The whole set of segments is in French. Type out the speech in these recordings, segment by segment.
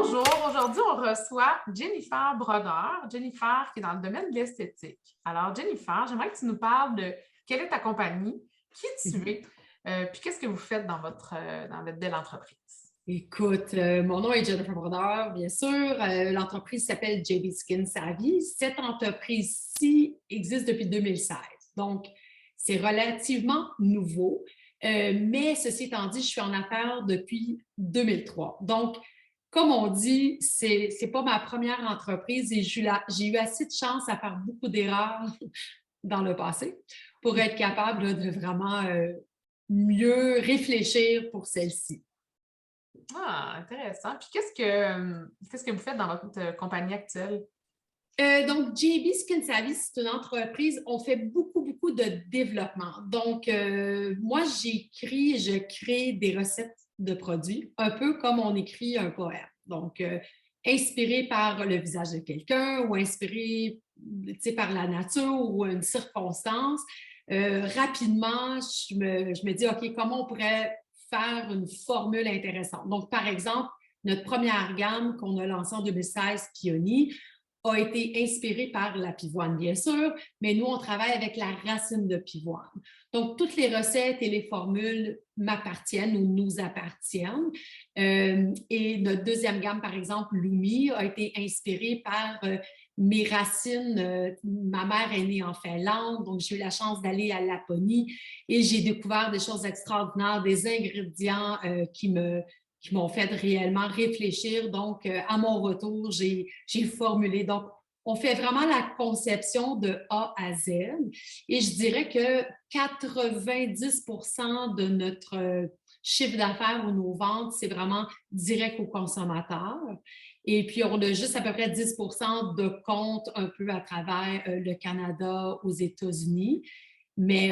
Bonjour, aujourd'hui on reçoit Jennifer Brodeur. Jennifer qui est dans le domaine de l'esthétique. Alors Jennifer, j'aimerais que tu nous parles de quelle est ta compagnie, qui tu es, puis qu'est-ce que vous faites dans votre belle entreprise. Écoute, mon nom est Jennifer Brodeur, bien sûr. L'entreprise s'appelle JB Skin Savvy. Cette entreprise-ci existe depuis 2016. Donc, c'est relativement nouveau. Mais ceci étant dit, je suis en affaires depuis 2003. Donc, comme on dit, c'est pas ma première entreprise et j'ai eu assez de chance à faire beaucoup d'erreurs dans le passé pour être capable là, de vraiment mieux réfléchir pour celle-ci. Ah, intéressant. Puis qu'est-ce que vous faites dans votre compagnie actuelle? Donc, JB Skin Savvy, c'est une entreprise, on fait beaucoup de développement. Donc, moi, je crée des recettes de produits, un peu comme on écrit un poème. Donc, inspiré par le visage de quelqu'un ou inspiré par la nature ou une circonstance. Rapidement, je me dis, OK, comment on pourrait faire une formule intéressante? Donc, par exemple, notre première gamme qu'on a lancée en 2016, Peony, a été inspiré par la pivoine, bien sûr, mais nous, on travaille avec la racine de pivoine. Donc, toutes les recettes et les formules m'appartiennent ou nous appartiennent. Et notre deuxième gamme, par exemple, Lumi, a été inspirée par mes racines. Ma mère est née en Finlande, donc j'ai eu la chance d'aller à Laponie et j'ai découvert des choses extraordinaires, des ingrédients qui m'ont fait réellement réfléchir. Donc, à mon retour, j'ai formulé. Donc, on fait vraiment la conception de A à Z et je dirais que 90 de notre chiffre d'affaires ou nos ventes, c'est vraiment direct aux consommateurs. Et puis, on a juste à peu près 10 de comptes un peu à travers le Canada, aux États-Unis. Mais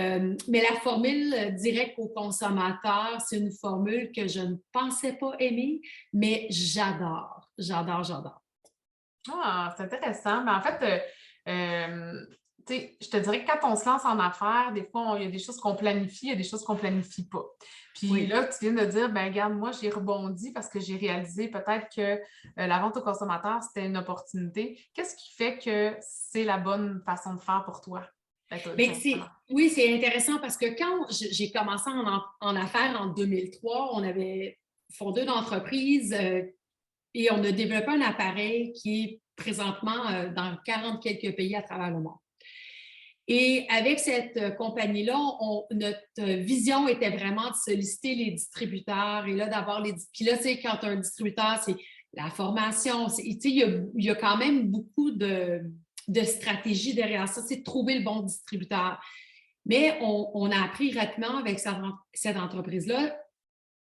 la formule directe au consommateur, c'est une formule que je ne pensais pas aimer, mais j'adore, j'adore. Ah, c'est intéressant. Mais en fait, je te dirais que quand on se lance en affaires, des fois, il y a des choses qu'on planifie, il y a des choses qu'on ne planifie pas. Puis Oui. là, tu viens de dire, ben regarde, moi, j'ai rebondi parce que j'ai réalisé peut-être que la vente au consommateur, c'était une opportunité. Qu'est-ce qui fait que c'est la bonne façon de faire pour toi, être Mais directement? oui, c'est intéressant parce que quand j'ai commencé en affaires en 2003, on avait fondé une entreprise et on a développé un appareil qui est présentement dans 40 quelques pays à travers le monde. Et avec cette compagnie-là, notre vision était vraiment de solliciter les distributeurs et là, d'avoir les... Puis là, tu sais, quand un distributeur, c'est la formation, tu sais, il y a quand même beaucoup de stratégie derrière ça, c'est de trouver le bon distributeur. Mais on a appris rapidement avec cette entreprise-là,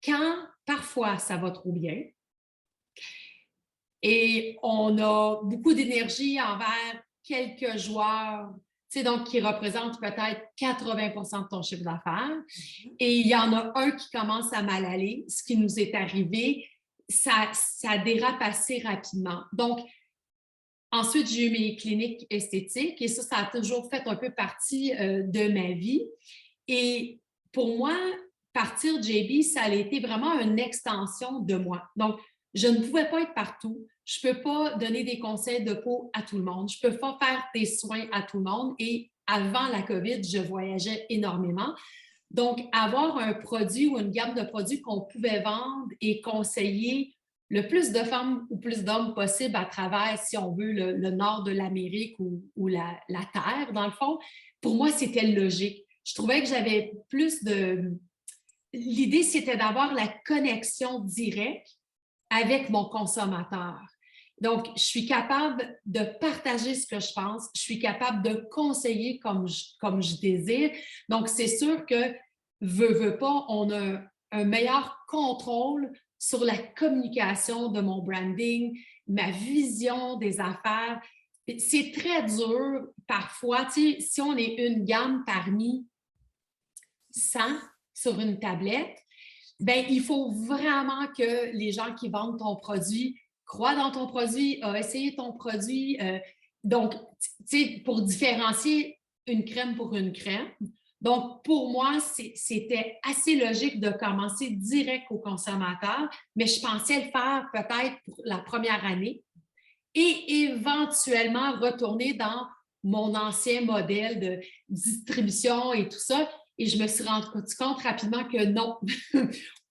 quand parfois ça va trop bien et on a beaucoup d'énergie envers quelques joueurs, tu sais, donc qui représentent peut-être 80 de ton chiffre d'affaires, et il y en a un qui commence à mal aller, ce qui nous est arrivé, ça dérape assez rapidement. Donc, ensuite, j'ai eu mes cliniques esthétiques et ça a toujours fait un peu partie de ma vie. Et pour moi, partir JB, ça a été vraiment une extension de moi. Donc, je ne pouvais pas être partout. Je ne peux pas donner des conseils de peau à tout le monde. Je ne peux pas faire des soins à tout le monde. Et avant la COVID, je voyageais énormément. Donc, avoir un produit ou une gamme de produits qu'on pouvait vendre et conseiller le plus de femmes ou plus d'hommes possible à travers, si on veut, le nord de l'Amérique ou la Terre, dans le fond, pour moi, c'était logique. Je trouvais que j'avais plus de... L'idée, c'était d'avoir la connexion directe avec mon consommateur. Donc, je suis capable de partager ce que je pense, je suis capable de conseiller comme je désire. Donc, c'est sûr que, veut pas, on a un meilleur contrôle sur la communication de mon branding, ma vision des affaires. C'est très dur parfois, tu sais, si on est une gamme parmi 100 sur une tablette, ben, il faut vraiment que les gens qui vendent ton produit croient dans ton produit, essayé ton produit. Donc, tu sais, pour différencier une crème pour une crème, Donc, pour moi, c'était assez logique de commencer direct aux consommateurs, mais je pensais le faire peut-être pour la première année et éventuellement retourner dans mon ancien modèle de distribution et tout ça. Et je me suis rendu compte rapidement que non,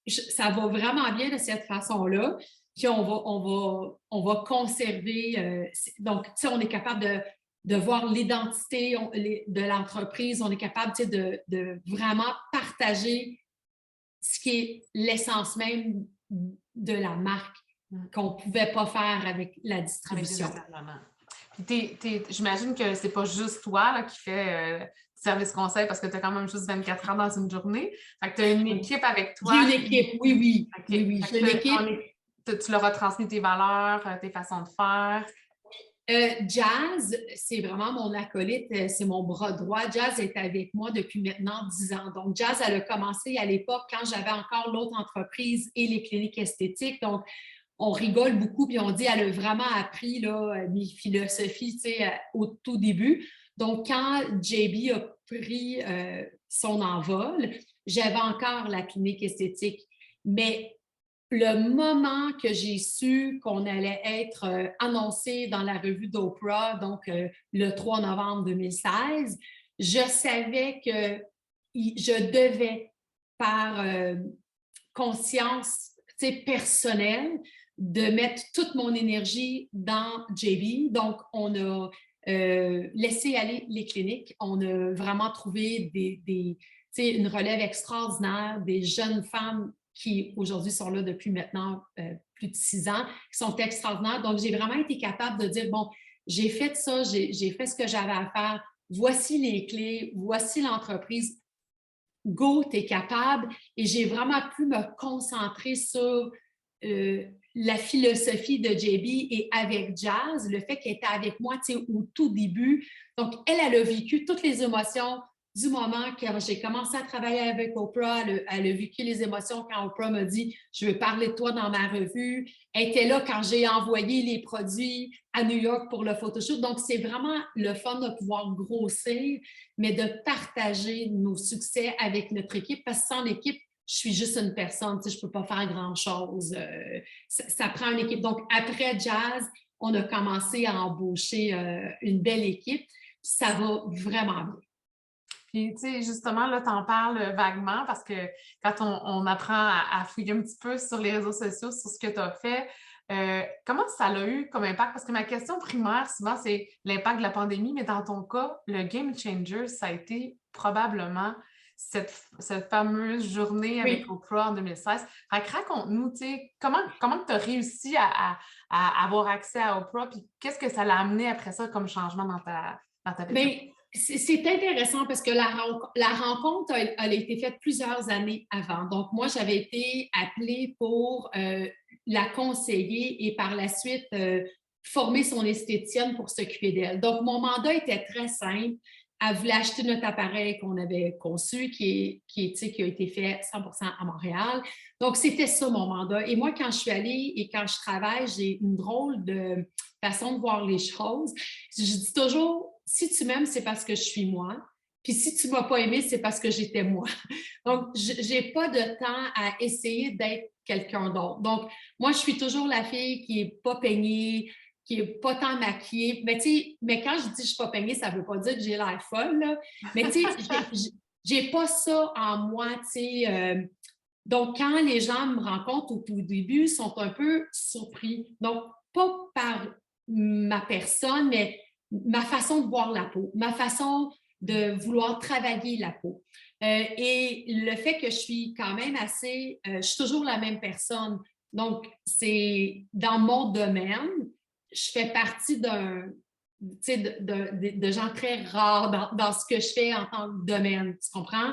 ça va vraiment bien de cette façon-là. Puis on va conserver. Donc, tu sais, on est capable de voir l'identité de l'entreprise. On est capable, tu sais, de vraiment partager ce qui est l'essence même de la marque qu'on ne pouvait pas faire avec la distribution. J'imagine que c'est pas juste toi là, qui fais service conseil parce que tu as quand même juste 24 heures dans une journée. Fait que tu as une équipe avec toi. J'ai une équipe, oui. Okay. Oui. J'ai une équipe. Tu leur as transmis tes valeurs, tes façons de faire. Jazz, c'est vraiment mon acolyte, c'est mon bras droit. Jazz est avec moi depuis maintenant 10 ans. Donc, Jazz, elle a commencé à l'époque quand j'avais encore l'autre entreprise et les cliniques esthétiques. Donc, on rigole beaucoup, puis on dit elle a vraiment appris là, mes philosophies, tu sais, au tout début. Donc, quand JB a pris son envol, j'avais encore la clinique esthétique. Mais le moment que j'ai su qu'on allait être annoncé dans la revue d'Oprah, donc le 3 novembre 2016, je savais que je devais, par conscience personnelle, de mettre toute mon énergie dans JB. Donc, on a laissé aller les cliniques. On a vraiment trouvé une relève extraordinaire, des jeunes femmes qui aujourd'hui sont là depuis maintenant plus de 6 ans, qui sont extraordinaires. Donc, j'ai vraiment été capable de dire, bon, j'ai fait ça, j'ai fait ce que j'avais à faire, voici les clés, voici l'entreprise, go, tu es capable. Et j'ai vraiment pu me concentrer sur la philosophie de JB et avec Jazz, le fait qu'elle était avec moi au tout début. Donc, elle a vécu toutes les émotions du moment que j'ai commencé à travailler avec Oprah. Elle a vécu les émotions quand Oprah m'a dit « Je veux parler de toi dans ma revue ». Elle était là quand j'ai envoyé les produits à New York pour le photoshoot. Donc, c'est vraiment le fun de pouvoir grossir, mais de partager nos succès avec notre équipe parce que sans l'équipe, je suis juste une personne, je ne peux pas faire grand-chose. Ça prend une équipe. Donc, après Jazz, on a commencé à embaucher une belle équipe. Ça va vraiment bien. Puis, tu sais, justement, là, tu en parles vaguement parce que quand on apprend à fouiller un petit peu sur les réseaux sociaux, sur ce que tu as fait, comment ça l'a eu comme impact? Parce que ma question primaire, souvent, c'est l'impact de la pandémie, mais dans ton cas, le game changer, ça a été probablement cette fameuse journée avec Oprah en 2016. Fait que raconte-nous, tu sais, comment tu as réussi à avoir accès à Oprah, puis qu'est-ce que ça l'a amené après ça comme changement dans ta vie? Bien, c'est intéressant parce que la rencontre a été faite plusieurs années avant. Donc, moi, j'avais été appelée pour la conseiller et par la suite former son esthéticienne pour s'occuper d'elle. Donc, mon mandat était très simple. Elle voulait acheter notre appareil qu'on avait conçu, qui a été fait 100% à Montréal. Donc, c'était ça mon mandat. Et moi, quand je suis allée et quand je travaille, j'ai une drôle de façon de voir les choses. Je dis toujours, si tu m'aimes, c'est parce que je suis moi. Puis si tu ne m'as pas aimé, c'est parce que j'étais moi. Donc, je n'ai pas de temps à essayer d'être quelqu'un d'autre. Donc, moi, je suis toujours la fille qui n'est pas peignée, qui n'est pas tant maquillée. Mais quand je dis que je ne suis pas peignée, ça ne veut pas dire que j'ai l'air folle, là. Mais tu sais, j'ai pas ça en moi, tu sais. Donc, quand les gens me rencontrent au tout début, ils sont un peu surpris. Donc, pas par ma personne, mais ma façon de voir la peau, ma façon de vouloir travailler la peau. Et le fait que je suis quand même je suis toujours la même personne. Donc, c'est dans mon domaine, je fais partie de gens très rares dans ce que je fais en tant que domaine, tu comprends?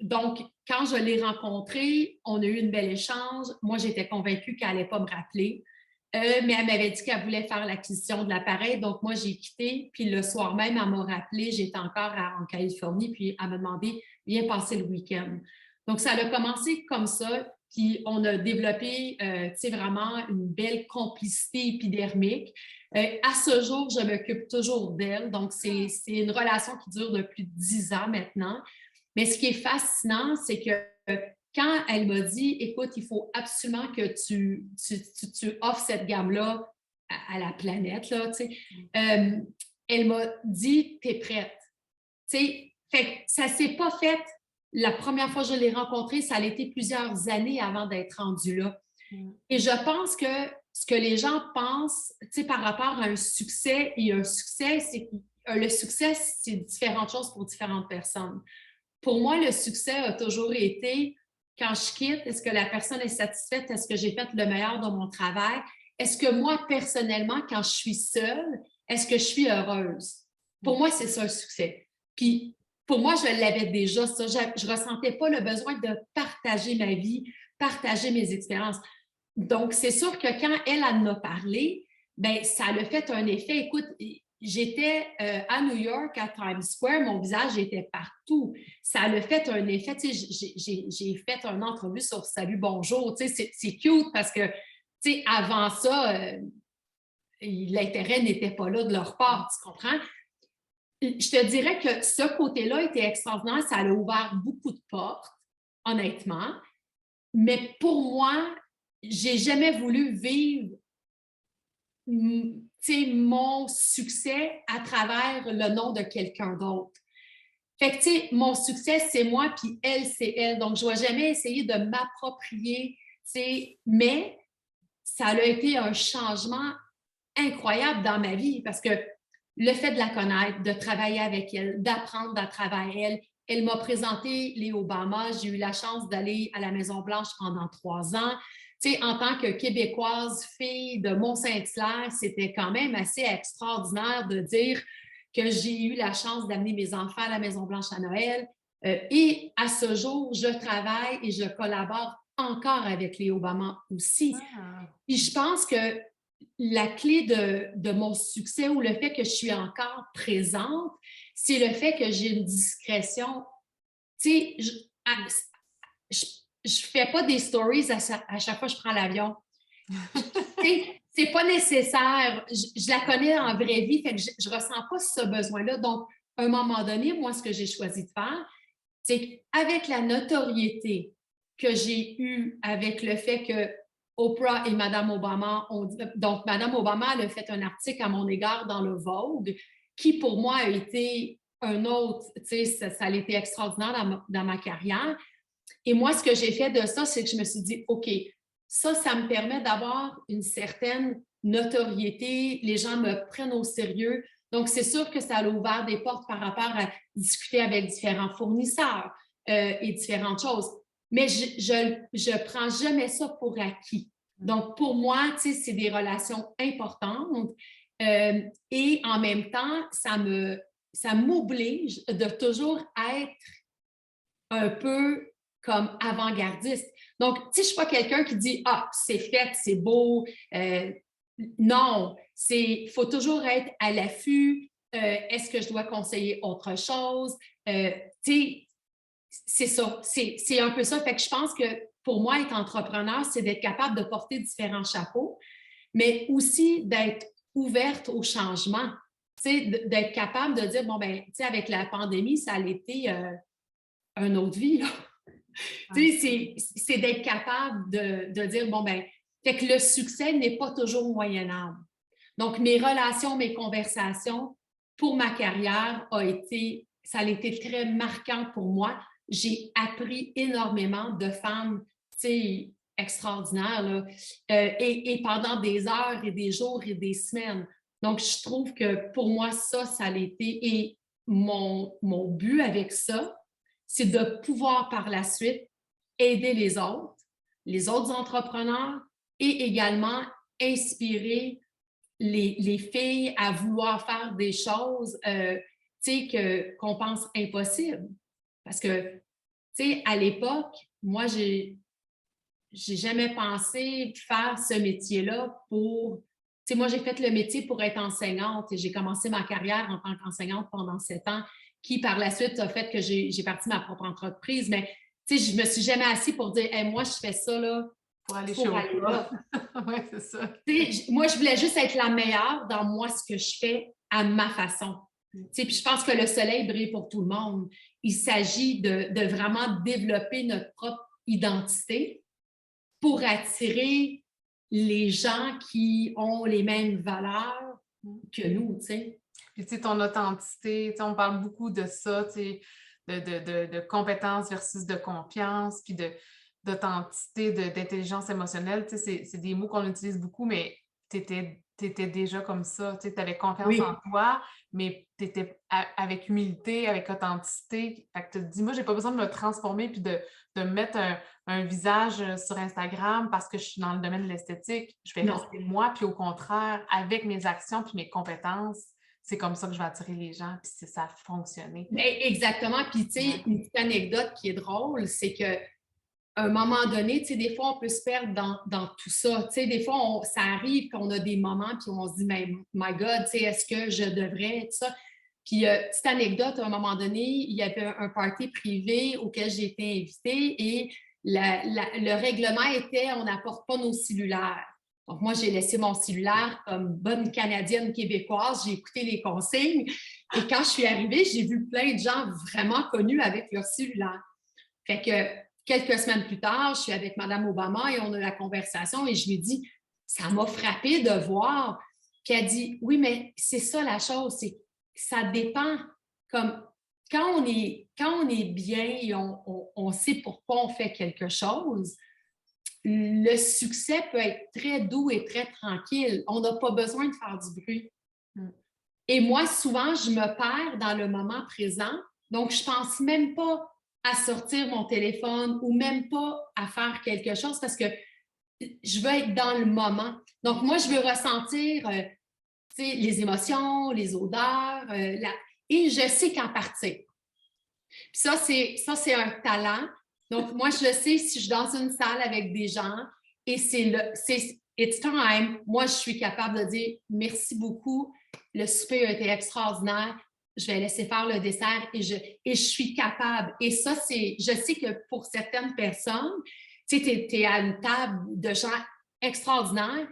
Donc, quand je l'ai rencontrée, on a eu une belle échange. Moi, j'étais convaincue qu'elle n'allait pas me rappeler. Mais elle m'avait dit qu'elle voulait faire l'acquisition de l'appareil. Donc, moi, j'ai quitté. Puis le soir même, elle m'a rappelé. J'étais encore en Californie. Puis elle m'a demandé, viens passer le week-end. Donc, ça a commencé comme ça. Puis on a développé vraiment une belle complicité épidermique. À ce jour, je m'occupe toujours d'elle. Donc, c'est une relation qui dure depuis 10 ans maintenant. Mais ce qui est fascinant, c'est que quand elle m'a dit, écoute, il faut absolument que tu offres cette gamme-là à la planète, là, elle m'a dit, t'es prête. Fait que ça ne s'est pas fait la première fois que je l'ai rencontrée, ça a été plusieurs années avant d'être rendue là. Et je pense que ce que les gens pensent, par rapport à un succès, et un succès, c'est le succès, c'est différentes choses pour différentes personnes. Pour moi, le succès a toujours été, quand je quitte, est-ce que la personne est satisfaite? Est-ce que j'ai fait le meilleur de mon travail? Est-ce que moi, personnellement, quand je suis seule, est-ce que je suis heureuse? Pour moi, c'est ça le succès. Puis, pour moi, je l'avais déjà, ça. Je ne ressentais pas le besoin de partager ma vie, partager mes expériences. Donc, c'est sûr que quand elle en a parlé, bien, ça a fait un effet. Écoute, j'étais à New York, à Times Square, mon visage était partout. Ça a fait un effet. J'ai fait une entrevue sur Salut, bonjour. C'est cute parce que avant ça, l'intérêt n'était pas là de leur part, tu comprends? Je te dirais que ce côté-là était extraordinaire. Ça a ouvert beaucoup de portes, honnêtement. Mais pour moi, j'ai jamais voulu vivre mon succès à travers le nom de quelqu'un d'autre. Fait que, mon succès, c'est moi, puis elle, c'est elle. Donc, je ne vais jamais essayer de m'approprier, mais ça a été un changement incroyable dans ma vie parce que le fait de la connaître, de travailler avec elle, d'apprendre à travers elle, elle m'a présenté les Obama. J'ai eu la chance d'aller à la Maison-Blanche pendant 3 ans. En tant que Québécoise, fille de Mont-Saint-Hilaire, c'était quand même assez extraordinaire de dire que j'ai eu la chance d'amener mes enfants à la Maison-Blanche à Noël. Et à ce jour, je travaille et je collabore encore avec les Obama aussi. Et je pense que la clé de mon succès ou le fait que je suis encore présente, c'est le fait que j'ai une discrétion. Tu sais, je fais pas des stories à chaque fois que je prends l'avion. C'est pas nécessaire. Je la connais en vraie vie, fait que je ressens pas ce besoin-là. Donc, à un moment donné, moi, ce que j'ai choisi de faire, c'est qu'avec la notoriété que j'ai eue, avec le fait que Oprah et Mme Obama ont dit... Donc, Mme Obama elle a fait un article à mon égard dans le Vogue, qui pour moi a été un autre, ça a été extraordinaire dans ma carrière. Et moi, ce que j'ai fait de ça, c'est que je me suis dit, OK, ça me permet d'avoir une certaine notoriété, les gens me prennent au sérieux. Donc, c'est sûr que ça a ouvert des portes par rapport à discuter avec différents fournisseurs et différentes choses. Mais je prends jamais ça pour acquis. Donc, pour moi, c'est des relations importantes et en même temps, ça m'oblige de toujours être un peu comme avant-gardiste. Donc, je ne suis pas quelqu'un qui dit « Ah, c'est fait, c'est beau. » Non, il faut toujours être à l'affût. Est-ce que je dois conseiller autre chose? C'est ça. C'est un peu ça. Fait que je pense que pour moi, être entrepreneur, c'est d'être capable de porter différents chapeaux, mais aussi d'être ouverte au changement. D'être capable de dire, bon, ben, avec la pandémie, ça a été une autre vie, là. C'est d'être capable de dire, bon, ben, fait que le succès n'est pas toujours moyennable. Donc, mes relations, mes conversations pour ma carrière, ça a été très marquant pour moi. J'ai appris énormément de femmes, extraordinaires, là, et pendant des heures et des jours et des semaines. Donc, je trouve que pour moi, ça a été, et mon but avec ça, c'est de pouvoir par la suite aider les autres entrepreneurs et également inspirer les filles à vouloir faire des choses qu'on pense impossibles. Parce que, à l'époque, moi, j'ai jamais pensé faire ce métier-là pour... moi, j'ai fait le métier pour être enseignante et j'ai commencé ma carrière en tant qu'enseignante pendant 7 ans, qui par la suite a fait que j'ai parti ma propre entreprise. Mais je me suis jamais assise pour dire hey, moi, je fais ça là, Pour aller chez pour aller Oprah. là. Oui, c'est ça. Moi, je voulais juste être la meilleure dans moi, ce que je fais à ma façon. Puis je pense que le soleil brille pour tout le monde. Il s'agit de vraiment développer notre propre identité pour attirer les gens qui ont les mêmes valeurs que nous, tu sais. Puis, tu sais, ton authenticité, tu sais, on parle beaucoup de ça, tu sais, de compétences versus de confiance, puis d'authenticité, d'intelligence émotionnelle. Tu sais, c'est des mots qu'on utilise beaucoup, mais tu étais déjà comme ça. Tu sais, avais confiance en toi, mais tu étais avec humilité, avec authenticité. Fait que tu te dis, moi, j'ai pas besoin de me transformer puis de me mettre un visage sur Instagram parce que je suis dans le domaine de l'esthétique. Je vais rester moi, puis au contraire, avec mes actions puis mes compétences, c'est comme ça que je vais attirer les gens, puis ça a fonctionné. Exactement. Puis, tu sais, une petite anecdote qui est drôle, c'est que à un moment donné, tu sais, des fois, on peut se perdre dans tout ça. Tu sais, des fois, ça arrive qu'on a des moments, puis on se dit, mais my God, tu sais, est-ce que je devrais, tout ça. Puis, petite anecdote, à un moment donné, il y avait un party privé auquel j'ai été invitée et le règlement était, on n'apporte pas nos cellulaires. Donc, moi, j'ai laissé mon cellulaire comme bonne Canadienne québécoise. J'ai écouté les consignes. Et quand je suis arrivée, j'ai vu plein de gens vraiment connus avec leur cellulaire. Fait que quelques semaines plus tard, je suis avec Mme Obama et on a la conversation et je lui ai dit, ça m'a frappé de voir. Puis elle dit, oui, mais c'est ça la chose, c'est ça dépend. Comme quand on est bien et on sait pourquoi on fait quelque chose, le succès peut être très doux et très tranquille. On n'a pas besoin de faire du bruit. Et moi, souvent, je me perds dans le moment présent. Donc, je ne pense même pas à sortir mon téléphone ou même pas à faire quelque chose parce que je veux être dans le moment. Donc, moi, je veux ressentir les émotions, les odeurs, et je sais qu'en partir. Puis ça, c'est un talent. Donc, moi, je sais si je suis dans une salle avec des gens et it's time, moi, je suis capable de dire merci beaucoup, le souper a été extraordinaire, je vais laisser faire le dessert et je suis capable. Et ça, je sais que pour certaines personnes, tu sais, tu es à une table de gens extraordinaires,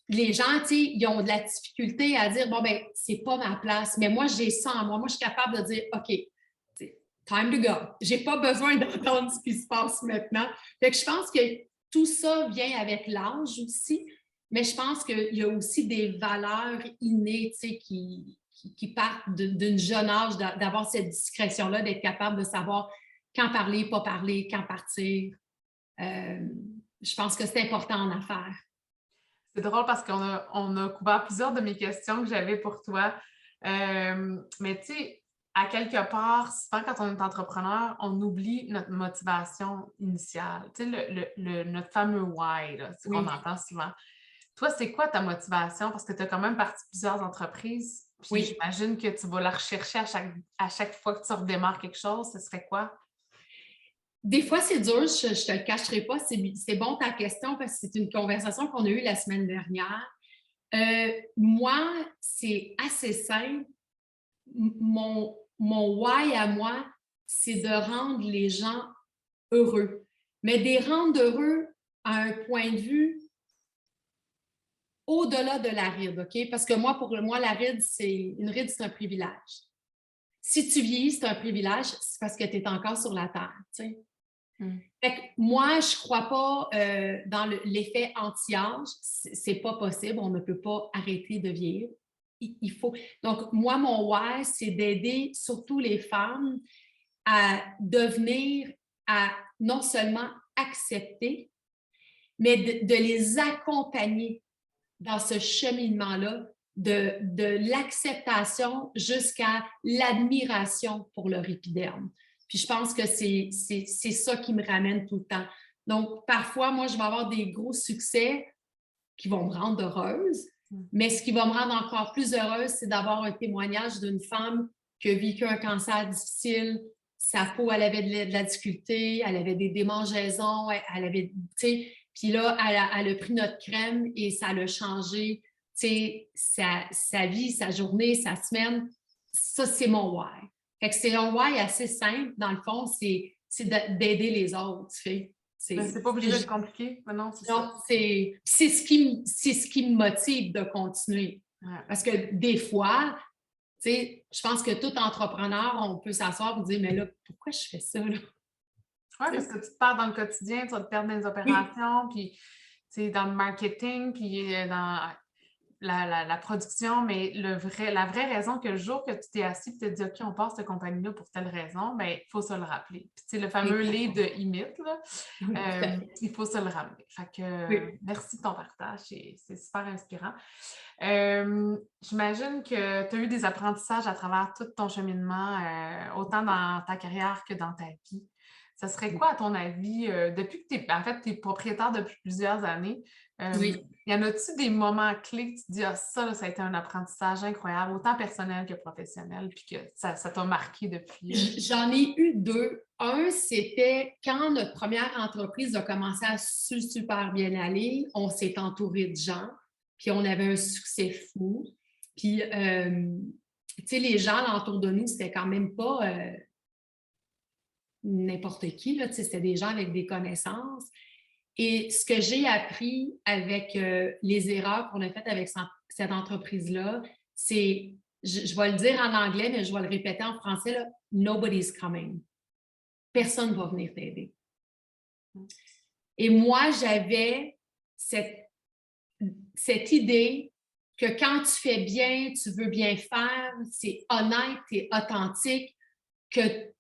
les gens, tu sais, ils ont de la difficulté à dire, bon, ben c'est pas ma place. Mais moi, j'ai ça en moi. Moi, je suis capable de dire, OK, time to go. J'ai pas besoin d'entendre ce qui se passe maintenant. Fait que je pense que tout ça vient avec l'âge aussi, mais je pense qu'il y a aussi des valeurs innées, tu sais, qui partent d'un jeune âge, d'avoir cette discrétion-là, d'être capable de savoir quand parler, pas parler, quand partir. Je pense que c'est important en affaires. C'est drôle parce qu'on a couvert plusieurs de mes questions que j'avais pour toi. Mais tu sais, à quelque part, souvent quand on est entrepreneur, on oublie notre motivation initiale. Tu sais, notre fameux why, c'est qu'on entend souvent. Toi, c'est quoi ta motivation? Parce que tu as quand même parti de plusieurs entreprises. Puis j'imagine que tu vas la rechercher à chaque fois que tu redémarres quelque chose. Ce serait quoi? Des fois, c'est dur, je ne te le cacherai pas. C'est bon ta question parce que c'est une conversation qu'on a eue la semaine dernière. Moi, c'est assez simple. Mon why à moi, c'est de rendre les gens heureux. Mais de les rendre heureux à un point de vue au-delà de la ride, OK? Parce que moi, pour moi, une ride, c'est un privilège. Si tu vieillis, c'est un privilège, c'est parce que tu es encore sur la terre, tu sais. Fait que moi, je ne crois pas dans l'effet anti-âge. C'est pas possible. On ne peut pas arrêter de vieillir. Il faut. Donc, moi, mon why, c'est d'aider surtout les femmes à devenir, à non seulement accepter, mais de les accompagner dans ce cheminement-là de l'acceptation jusqu'à l'admiration pour leur épiderme. Puis je pense que c'est ça qui me ramène tout le temps. Donc, parfois, moi, je vais avoir des gros succès qui vont me rendre heureuse, mais ce qui va me rendre encore plus heureuse, c'est d'avoir un témoignage d'une femme qui a vécu un cancer difficile. Sa peau, elle avait de la difficulté, elle avait des démangeaisons, elle avait, tu sais, puis là, elle a pris notre crème et ça l'a changé, tu sais, sa vie, sa journée, sa semaine. Ça, c'est mon why. Fait que c'est un why assez simple, dans le fond, c'est d'aider les autres, tu sais. C'est pas obligé d'être compliqué, mais non, c'est ça. Non, c'est ce qui me motive de continuer. Ouais. Parce que des fois, tu sais, je pense que tout entrepreneur, on peut s'asseoir et dire, mais là, pourquoi je fais ça, là? Oui, parce que tu te perds dans le quotidien, tu vas te perdre dans les opérations, puis dans le marketing, puis dans la production, mais la vraie raison que le jour que tu t'es assis et tu t'es dit OK, on passe cette compagnie-là pour telle raison, bien, il faut se le rappeler. Puis le fameux livre de Imit, là, il faut se le rappeler. Fait que merci de ton partage, c'est super inspirant. J'imagine que tu as eu des apprentissages à travers tout ton cheminement, autant dans ta carrière que dans ta vie. Ça serait quoi, à ton avis, depuis que tu es propriétaire depuis plusieurs années, y en a-tu des moments clés que tu te dis, ah, ça a été un apprentissage incroyable, autant personnel que professionnel, puis que ça t'a marqué depuis? J'en ai eu 2. Un, c'était quand notre première entreprise a commencé à super bien aller, on s'est entouré de gens, puis on avait un succès fou. Puis, tu sais, les gens autour de nous, c'était quand même pas n'importe qui, là, c'était des gens avec des connaissances. Et ce que j'ai appris avec les erreurs qu'on a faites avec cette entreprise-là, c'est, je vais le dire en anglais, mais je vais le répéter en français, là, nobody's coming. Personne ne va venir t'aider. Et moi, j'avais cette idée que quand tu fais bien, tu veux bien faire, c'est honnête, tu es authentique, que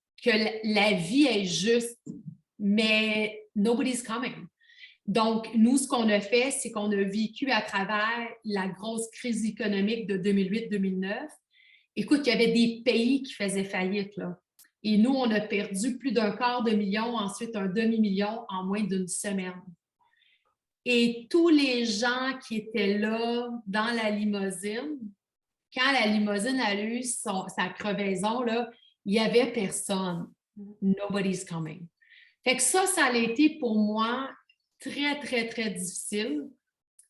la vie est juste, mais nobody's coming. Donc, nous, ce qu'on a fait, c'est qu'on a vécu à travers la grosse crise économique de 2008-2009. Écoute, il y avait des pays qui faisaient faillite, là. Et nous, on a perdu plus d'250 000, ensuite un demi-million en moins d'une semaine. Et tous les gens qui étaient là dans la limousine, quand la limousine a eu sa crevaison, là, il n'y avait personne. Nobody's coming. Fait que ça a été pour moi très, très, très difficile.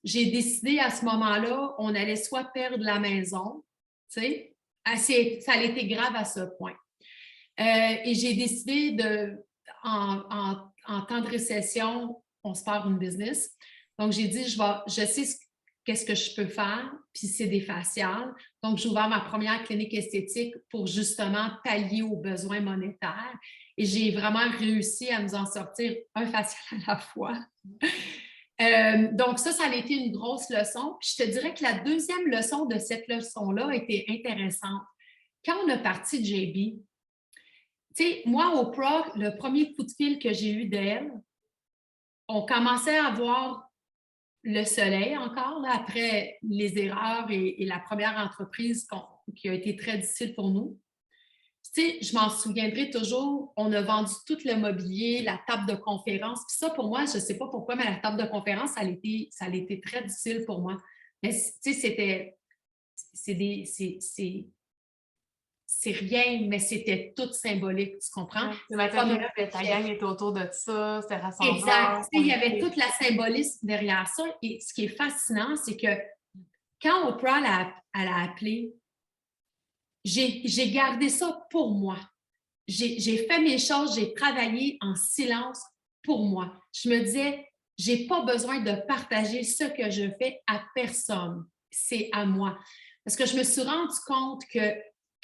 J'ai décidé à ce moment-là, on allait soit perdre la maison, tu sais, ça a été grave à ce point. Et j'ai décidé en temps de récession, on se perd une business. Donc, j'ai dit, je sais qu'est-ce que je peux faire, puis c'est des faciales. Donc, j'ai ouvert ma première clinique esthétique pour justement pallier aux besoins monétaires. Et j'ai vraiment réussi à nous en sortir un facial à la fois. Donc, ça a été une grosse leçon. Puis je te dirais que la deuxième leçon de cette leçon-là a été intéressante. Quand on a parti JB, tu sais, moi, Oprah, le premier coup de fil que j'ai eu d'elle, on commençait à voir le soleil encore, là, après les erreurs et la première entreprise qui a été très difficile pour nous. Tu sais, je m'en souviendrai toujours, on a vendu tout le mobilier, la table de conférence. Puis ça, pour moi, je ne sais pas pourquoi, mais la table de conférence, ça a été très difficile pour moi. Mais tu sais, c'est rien, mais c'était tout symbolique, tu comprends? C'est matériel, ta gang était autour de ça, c'était rassembleur. Exact. Il y avait toute la symbolisme derrière ça. Et ce qui est fascinant, c'est que quand Oprah elle a appelé, j'ai gardé ça pour moi. J'ai fait mes choses, j'ai travaillé en silence pour moi. Je me disais, j'ai pas besoin de partager ce que je fais à personne. C'est à moi. Parce que je me suis rendu compte que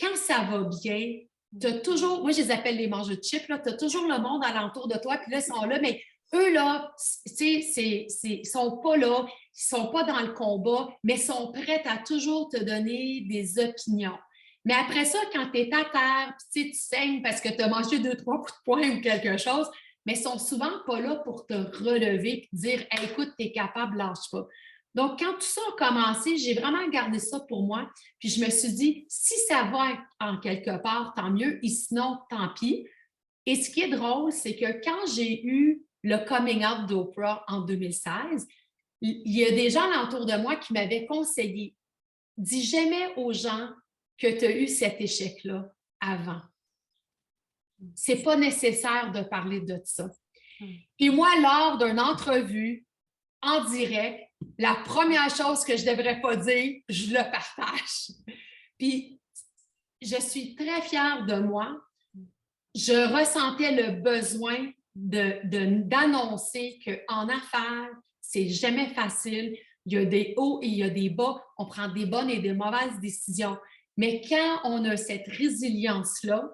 quand ça va bien, tu as toujours, moi je les appelle les mangeurs de chips, tu as toujours le monde alentour de toi, puis là, ils sont là, mais eux, là, tu sais, ils sont pas là, ils sont pas dans le combat, mais ils sont prêts à toujours te donner des opinions. Mais après ça, quand tu es à terre, tu saignes parce que tu as mangé 2-3 coups de poing ou quelque chose, mais ils sont souvent pas là pour te relever et te dire hey, « écoute, tu es capable, lâche pas ». Donc, quand tout ça a commencé, j'ai vraiment gardé ça pour moi. Puis je me suis dit, si ça va en quelque part, tant mieux, et sinon, tant pis. Et ce qui est drôle, c'est que quand j'ai eu le coming out d'Oprah en 2016, il y a des gens autour de moi qui m'avaient conseillé, dis jamais aux gens que tu as eu cet échec-là avant. C'est pas nécessaire de parler de ça. Et moi, lors d'une entrevue en direct, la première chose que je ne devrais pas dire, je le partage. Puis, je suis très fière de moi. Je ressentais le besoin d'annoncer qu'en affaires, c'est jamais facile. Il y a des hauts et il y a des bas. On prend des bonnes et des mauvaises décisions. Mais quand on a cette résilience-là,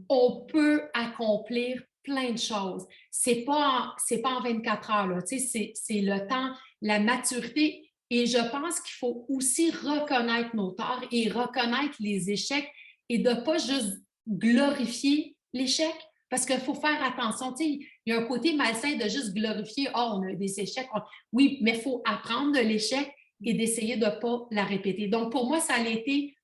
on peut accomplir plein de choses. C'est pas en 24 heures, là. Tu sais, c'est le temps, la maturité. Et je pense qu'il faut aussi reconnaître nos torts et reconnaître les échecs et de ne pas juste glorifier l'échec. Parce qu'il faut faire attention. Tu sais, il y a un côté malsain de juste glorifier. Oh, on a des échecs. Oui, mais il faut apprendre de l'échec et d'essayer de ne pas la répéter. Donc, pour moi, ça a été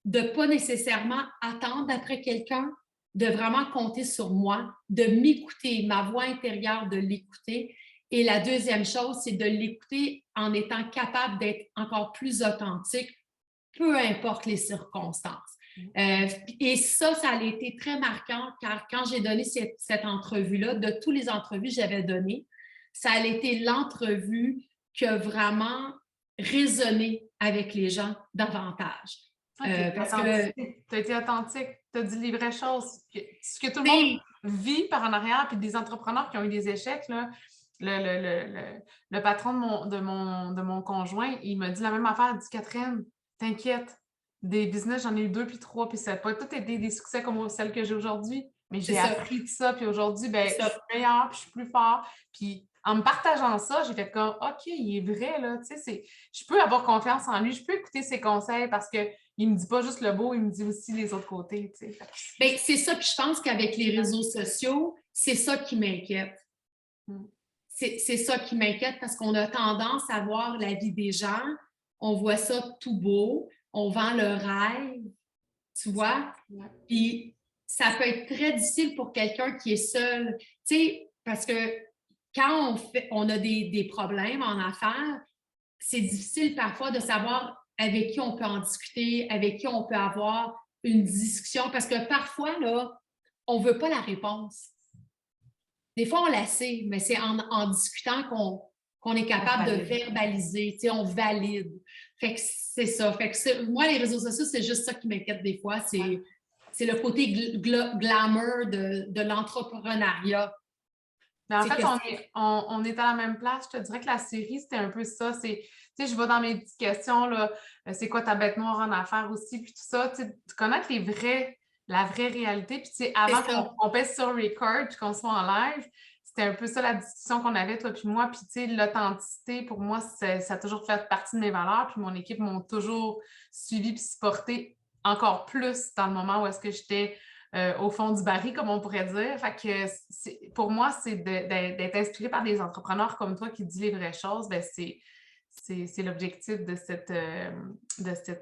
de ne pas nécessairement attendre après quelqu'un, de vraiment compter sur moi, de m'écouter, ma voix intérieure, de l'écouter. Et la deuxième chose, c'est de l'écouter en étant capable d'être encore plus authentique, peu importe les circonstances. Et ça a été très marquant car quand j'ai donné cette entrevue-là, de toutes les entrevues que j'avais données, ça a été l'entrevue qui a vraiment résonné avec les gens davantage. Parce que tu as été authentique, tu as dit les vraies choses. Ce que tout le monde vit par en arrière, puis des entrepreneurs qui ont eu des échecs, là, le patron de mon conjoint, il m'a dit la même affaire. Il dit Catherine, t'inquiète, des business, j'en ai eu 2 puis 3, puis ça n'a pas tout été des succès comme celle que j'ai aujourd'hui. Mais j'ai appris de ça, puis aujourd'hui, ben, je suis meilleure, puis je suis plus fort. Puis en me partageant ça, j'ai fait comme OK, il est vrai, là, tu sais, je peux avoir confiance en lui, je peux écouter ses conseils parce qu'il ne me dit pas juste le beau, il me dit aussi les autres côtés, tu sais. Bien, c'est ça, puis je pense qu'avec les réseaux sociaux, c'est ça qui m'inquiète. C'est ça qui m'inquiète parce qu'on a tendance à voir la vie des gens, on voit ça tout beau, on vend le rêve, tu vois? Puis ça peut être très difficile pour quelqu'un qui est seul, tu sais, parce que quand on a des problèmes en affaires, c'est difficile parfois de savoir avec qui on peut en discuter, avec qui on peut avoir une discussion, parce que parfois, là, on ne veut pas la réponse. Des fois, on la sait, mais c'est en discutant qu'on est capable de verbaliser, tu sais, on valide. Fait que c'est ça. Fait que moi, les réseaux sociaux, c'est juste ça qui m'inquiète des fois. C'est le côté glamour de l'entrepreneuriat. Mais en fait, on est à la même place. Je te dirais que la série, c'était un peu ça. Tu sais, je vais dans mes petites questions, là, c'est quoi ta bête noire en affaires aussi, puis tout ça. Tu sais, connaître la vraie réalité. Puis, tu sais, avant qu'on pèse sur record puis qu'on soit en live, c'était un peu ça la discussion qu'on avait, toi puis moi. Puis, tu sais, l'authenticité, pour moi, ça a toujours fait partie de mes valeurs. Puis, mon équipe m'ont toujours suivi puis supporté encore plus dans le moment où est-ce que j'étais au fond du baril, comme on pourrait dire. Fait que pour moi, c'est d'être inspiré par des entrepreneurs comme toi qui disent les vraies choses. Ben c'est l'objectif de cette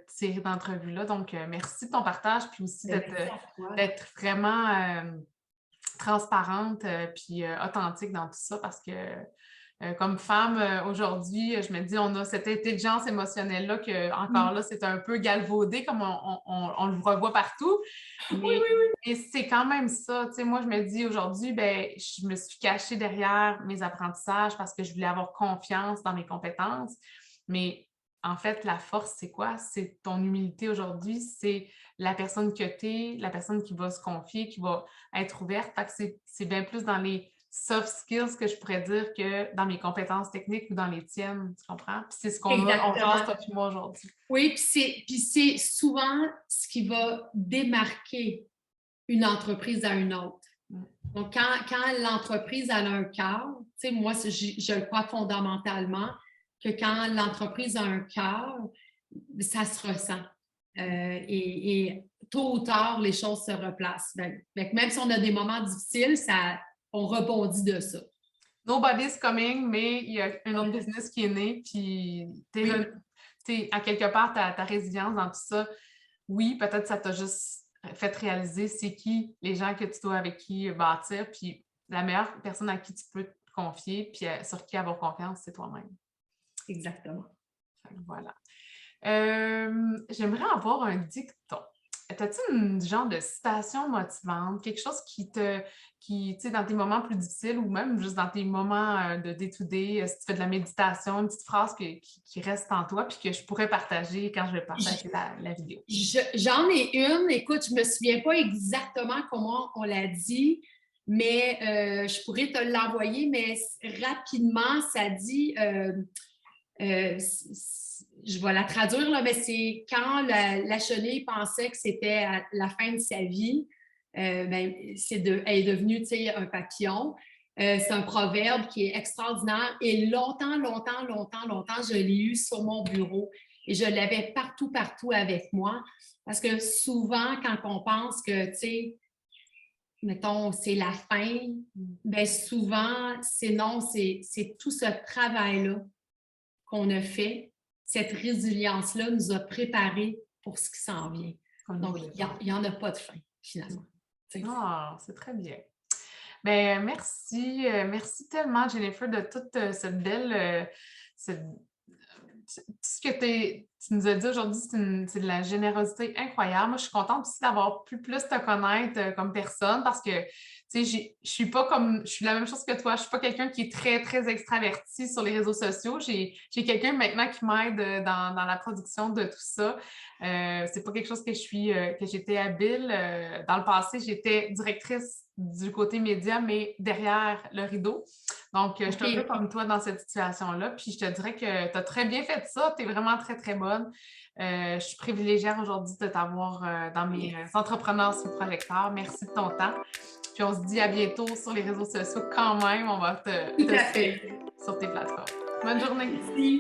série d'entrevues-là. Donc, merci de ton partage, puis aussi d'être vraiment transparente puis authentique dans tout ça parce que comme femme, aujourd'hui, je me dis, on a cette intelligence émotionnelle-là que, encore là, c'est un peu galvaudé, comme on le revoit partout. Mais, et c'est quand même ça. Tu sais, moi, je me dis, aujourd'hui, ben, je me suis cachée derrière mes apprentissages parce que je voulais avoir confiance dans mes compétences. Mais en fait, la force, c'est quoi? C'est ton humilité aujourd'hui. C'est la personne que tu es, la personne qui va se confier, qui va être ouverte. Fait que c'est bien plus dans les soft skills que je pourrais dire que dans mes compétences techniques ou dans les tiennes, tu comprends? Puis c'est ce qu'on jase toi et moi aujourd'hui. Oui, puis c'est souvent ce qui va démarquer une entreprise à une autre. Donc, quand l'entreprise a un cœur, tu sais, moi, je crois fondamentalement que quand l'entreprise a un cœur, ça se ressent. Et tôt ou tard, les choses se replacent. Même si on a des moments difficiles, on rebondit de ça. Nobody's coming, mais il y a un autre business qui est né, puis à quelque part, ta résilience dans tout ça, oui, peut-être ça t'a juste fait réaliser c'est qui les gens que tu dois avec qui bâtir, puis la meilleure personne à qui tu peux te confier, puis sur qui avoir confiance, c'est toi-même. Exactement. Voilà. J'aimerais avoir un dicton. As-tu un genre de citation motivante, quelque chose qui tu sais, dans tes moments plus difficiles ou même juste dans tes moments de day-to-day, si tu fais de la méditation, une petite phrase qui reste en toi puis que je pourrais partager quand je vais partager la vidéo? J'en ai une. Écoute, je ne me souviens pas exactement comment on l'a dit, mais je pourrais te l'envoyer, mais rapidement, ça dit, je vais la traduire, là, mais c'est quand la chenille pensait que c'était à la fin de sa vie, ben, elle est devenue, tu sais, un papillon. C'est un proverbe qui est extraordinaire et longtemps, longtemps, longtemps, longtemps, je l'ai eu sur mon bureau et je l'avais partout, partout avec moi parce que souvent, quand on pense que, tu sais, mettons, c'est la fin, bien souvent, c'est non, c'est tout ce travail-là qu'on a fait, cette résilience-là nous a préparés pour ce qui s'en vient. Donc, il n'y en a pas de fin, finalement. Ah, c'est très bien. Bien, merci. Merci tellement, Jennifer, de toute cette belle... tout ce que tu nous as dit aujourd'hui, c'est de la générosité incroyable. Moi, je suis contente aussi d'avoir pu plus te connaître comme personne parce que, tu sais, je suis pas comme, je suis la même chose que toi. Je suis pas quelqu'un qui est très, très extraverti sur les réseaux sociaux. J'ai quelqu'un maintenant qui m'aide dans la production de tout ça. C'est pas quelque chose que j'étais habile. Dans le passé, j'étais directrice du côté média, mais derrière le rideau. Donc, je suis un peu comme toi dans cette situation-là. Puis, je te dirais que tu as très bien fait ça. Tu es vraiment très, très bonne. Je suis privilégiée aujourd'hui de t'avoir dans mes entrepreneurs sous projecteur. Merci de ton temps. Puis, on se dit à bientôt sur les réseaux sociaux quand même. On va te suivre sur tes plateformes. Bonne journée. Merci.